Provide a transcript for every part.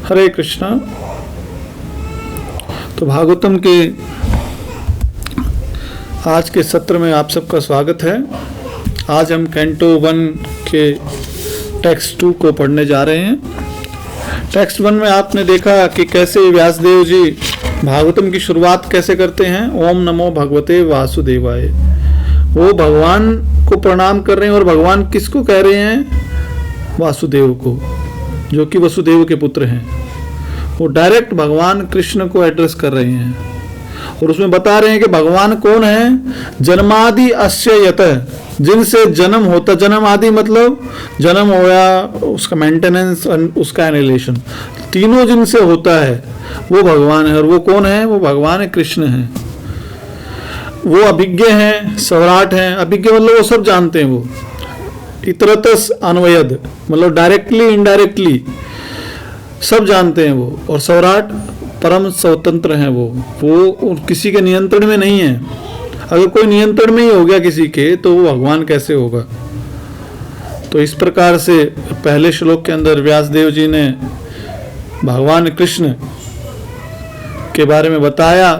हरे कृष्णा। तो भागवतम के आज के सत्र में आप सबका स्वागत है। आज हम कैंटो 1 के टेक्स्ट 2 को पढ़ने जा रहे हैं। टेक्स्ट 1 में आपने देखा कि कैसे व्यासदेव जी भागवतम की शुरुआत कैसे करते हैं। ओम नमो भगवते वासुदेवाय। वो भगवान को प्रणाम कर रहे हैं और भगवान किसको कह रहे हैं? वासुदेव को, जो कि वसुदेव के पुत्र हैं। वो डायरेक्ट भगवान कृष्ण को एड्रेस कर रहे हैं और उसमें बता रहे हैं कि भगवान कौन है। जन्मादि अस्य यतः, जिनसे जन्म होता, जन्म आदि मतलब जन्म होया, उसका मेंटेनेंस, उसका एनिलेशन, तीनों जिनसे होता है वो भगवान है। और वो कौन है? वो भगवान है, कृष्ण है। वो अभिज्ञ हैं, सौराट हैं। अभिज्ञ मतलब वो सब जानते हैं। वो इतरतस अन्वयद मतलब डायरेक्टली इनडायरेक्टली सब जानते हैं वो। और सौराट परम स्वतंत्र हैं। वो किसी के नियंत्रण में नहीं है। अगर कोई नियंत्रण में ही हो गया किसी के, तो वो भगवान कैसे होगा? तो इस प्रकार से पहले श्लोक के अंदर व्यासदेव जी ने भगवान कृष्ण के बारे में बताया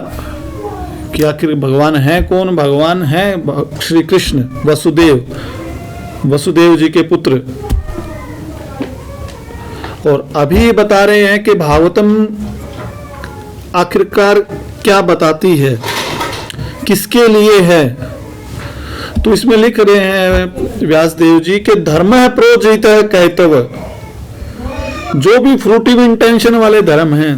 कि आखिर भगवान है कौन। भगवान है श्री कृष्ण, वसुदेव जी के पुत्र। और अभी बता रहे हैं कि भागवतम आखिरकार क्या बताती है, किसके लिए है। तो इसमें लिख रहे हैं व्यासदेव जी के धर्म है प्रोजित है कैतव। जो भी फ्रूटिव इंटेंशन वाले धर्म हैं,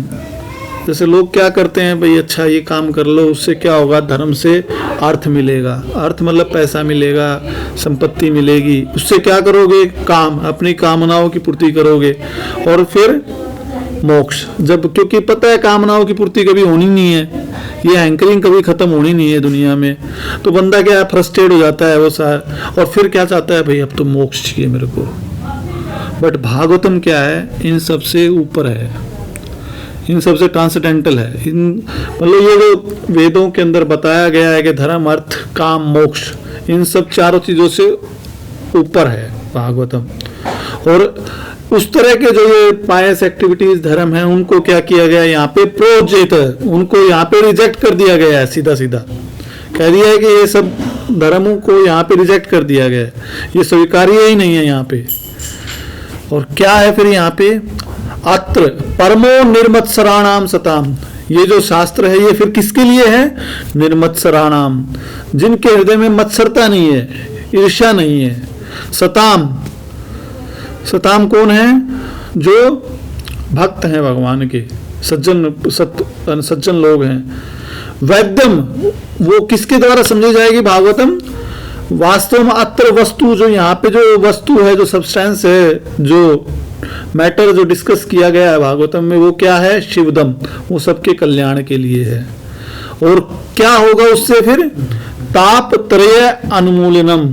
जैसे लोग क्या करते हैं, भाई अच्छा ये काम कर लो, उससे क्या होगा, धर्म से अर्थ मिलेगा। अर्थ मतलब पैसा मिलेगा, संपत्ति मिलेगी। उससे क्या करोगे? काम, अपनी कामनाओं की पूर्ति करोगे। और फिर मोक्ष, जब क्योंकि पता है कामनाओं की पूर्ति कभी होनी नहीं है, ये हैंकरिंग कभी खत्म होनी नहीं है दुनिया में। तो बंदा क्या है, फ्रस्ट्रेट हो जाता है वो सारा। और फिर क्या चाहता है, भाई अब तो मोक्ष चाहिए मेरे को। बट भागवतम क्या है? इन सबसे ऊपर है, इन सबसे ट्रांसेंडेंटल है। मतलब ये जो वेदों के अंदर बताया गया है कि धर्म, अर्थ, काम, मोक्ष, इन सब चारों चीजों से ऊपर है भागवतम। और उस तरह के जो ये पायस एक्टिविटीज धर्म है, उनको क्या किया गया यहाँ पे? प्रोजित, उनको यहाँ पे रिजेक्ट कर दिया गया है। सीधा सीधा कह दिया है कि ये सब धर्मों को यहाँ पे रिजेक्ट कर दिया गया है, ये स्वीकार्य ही नहीं है यहाँ पे। और क्या है फिर यहाँ पे? अत्र परमो निर्मत्सराणाम सताम। ये जो शास्त्र है ये फिर किसके लिए है? निर्मत्सराणाम, जिनके हृदय में मत्सरता नहीं है, ईर्ष्या नहीं है। सताम, सताम कौन है? जो भक्त हैं भगवान के, सज्जन लोग हैं। वैद्यम, वो किसके द्वारा समझी जाएगी भागवतम? वास्तव में अत्र वस्तु, जो यहाँ पे जो वस्तु है, जो सब्सटेंस है, जो मैटर जो डिस्कस किया गया है भागवतम में, वो क्या है? शिवदम, वो सबके कल्याण के लिए है। और क्या होगा उससे फिर? ताप त्रय अनुमूलनम,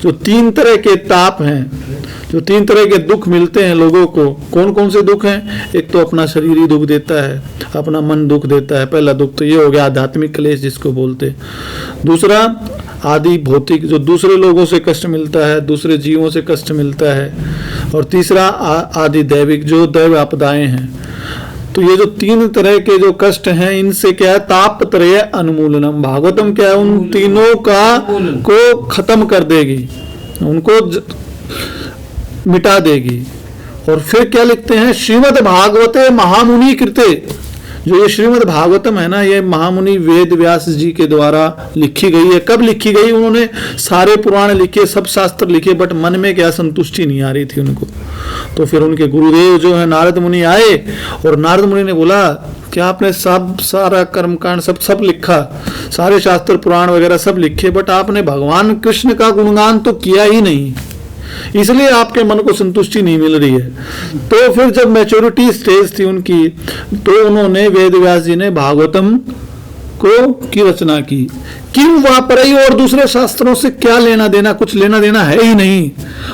जो 3 तरह के ताप हैं, जो 3 तरह के दुख मिलते हैं लोगों को। कौन कौन से दुख हैं? एक तो अपना शरीर ही दुख देता है, अपना मन दुख देता है। पहला दुख तो ये हो गया आध्यात्मिक क्लेश जिसको बोलते। दूसरा आदि भौतिक, जो दूसरे लोगों से कष्ट मिलता है, दूसरे जीवों से कष्ट मिलता है। और तीसरा आदि दैविक, जो दैव आपदाएं हैं। तो ये जो 3 तरह के जो कष्ट हैं, इनसे क्या है? ताप त्रय अनुमूलनम। भागवतम क्या है? उन तीनों को खत्म कर देगी, उनको मिटा देगी। और फिर क्या लिखते हैं? श्रीमद् भागवते महामुनि कृते। जो ये श्रीमद् भागवतम है ना, ये महामुनि वेद व्यास जी के द्वारा लिखी गई है। कब लिखी गई? उन्होंने सारे पुराण लिखे, सब शास्त्र लिखे, बट मन में क्या संतुष्टि नहीं आ रही थी उनको। तो फिर उनके गुरुदेव जो है नारद मुनि आए, और नारद मुनि ने बोला कि आपने सब सारा कर्मकांड सब लिखा, सारे शास्त्र पुराण वगैरह सब लिखे, बट आपने भगवान कृष्ण का गुणगान तो किया ही नहीं, इसलिए आपके मन को संतुष्टि नहीं मिल रही है। तो फिर जब मैच्योरिटी स्टेज थी उनकी, तो उन्होंने वेद व्यास जी ने भागवतम की रचना की। किम वापरई, और दूसरे शास्त्रों से क्या लेना देना? कुछ लेना देना है ही नहीं।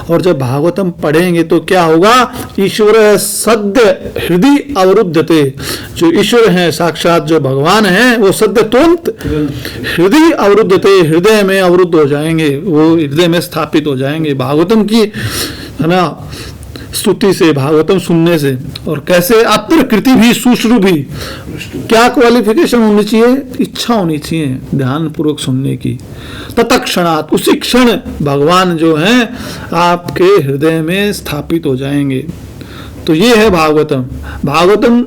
और जब भागवतम पढ़ेंगे तो क्या होगा? ईश्वर सद्य हृदय अवरुद्धते। जो ईश्वर है साक्षात, जो भगवान है, वो सद्य तुरंत हृदय अवरुद्धते, हृदय में अवरुद्ध हो जाएंगे, वो हृदय में स्थापित हो जाएंगे। भागवतम की है ना स्तुति से, भागवतम सुनने से। और कैसे? अत्र कृति भी सुश्रु भी। क्या क्वालिफिकेशन होनी चाहिए? इच्छा होनी चाहिए ध्यान पूर्वक सुनने की। तत्क्षणात्, उसी क्षण भगवान जो हैं आपके हृदय में स्थापित हो जाएंगे। तो ये है भागवतम। भागवतम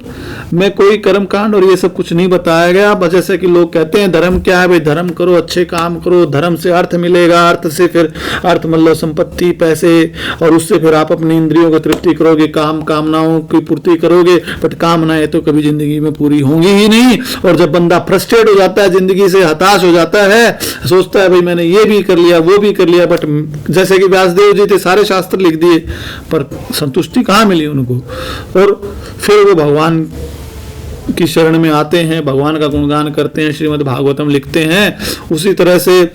में कोई कर्म कांड और ये सब कुछ नहीं बताया गया। जैसे कि लोग कहते हैं धर्म क्या है भाई, धर्म करो, अच्छे काम करो, धर्म से अर्थ मिलेगा, अर्थ से फिर अर्थ मतलब संपत्ति, पैसे, और उससे फिर आप अपनी इंद्रियों को तृप्ति करोगे, कामनाओं की पूर्ति करोगे। बट कामनाएं तो कभी जिंदगी में पूरी होंगी ही नहीं। और जब बंदा फ्रस्ट्रेट हो जाता है, जिंदगी से हताश हो जाता है, सोचता है भाई मैंने ये भी कर लिया, वो भी कर लिया, बट जैसे कि व्यासदेव जी थे, सारे शास्त्र लिख दिए पर संतुष्टि कहाँ मिली उनको। और फिर वो भगवान की शरण में आते हैं, भगवान का गुणगान करते हैं, श्रीमद् भागवतम लिखते हैं। उसी तरह से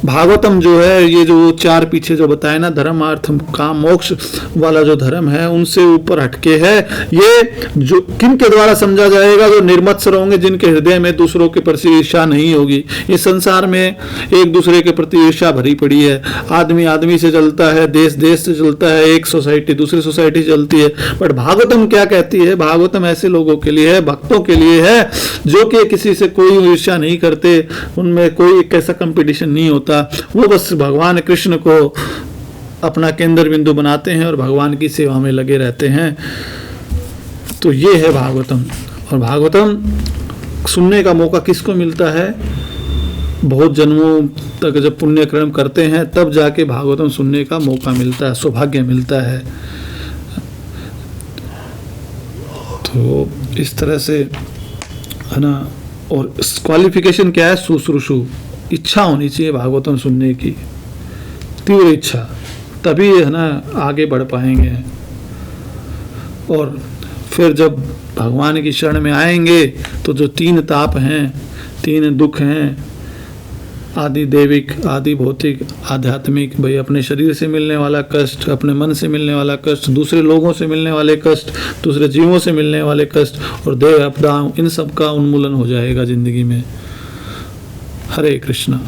भागवतम जो है, ये जो चार पीछे जो बताए ना, धर्म अर्थ काम मोक्ष वाला जो धर्म है, उनसे ऊपर हटके है। ये जो किन के द्वारा समझा जाएगा? जो निर्मत्सर होंगे, जिनके हृदय में दूसरों के प्रति ईर्ष्या नहीं होगी। इस संसार में एक दूसरे के प्रति ईर्ष्या भरी पड़ी है। आदमी आदमी से चलता है, देश देश से चलता है, एक सोसाइटी दूसरी सोसाइटी चलती है। बट भागवतम क्या कहती है? भागवतम ऐसे लोगों के लिए है, भक्तों के लिए है, जो कि किसी से कोई ईर्ष्या नहीं करते, उनमें कोई कैसा कंपटीशन नहीं होता। वो बस भगवान कृष्ण को अपना केंद्र बिंदु बनाते हैं और भगवान की सेवा में लगे रहते हैं। तो ये है भागवतम। और भागवतम सुनने का मौका किसको मिलता है? बहुत जन्मों तक जब पुण्य कर्म करते हैं, तब जाके भागवतम सुनने का मौका मिलता है, सौभाग्य मिलता है। तो इस तरह से है ना। और क्वालिफिकेशन क्या है? शुश्रूषु, इच्छा होनी चाहिए भागवतम सुनने की, तीव्र इच्छा, तभी है ना आगे बढ़ पाएंगे। और फिर जब भगवान की शरण में आएंगे तो जो तीन ताप हैं, तीन दुख हैं, आदि दैविक, आदि भौतिक, आध्यात्मिक, भाई अपने शरीर से मिलने वाला कष्ट, अपने मन से मिलने वाला कष्ट, दूसरे लोगों से मिलने वाले कष्ट, दूसरे जीवों से मिलने वाले कष्ट और देह आपदा, इन सब का उन्मूलन हो जाएगा जिंदगी में। हरे कृष्णा।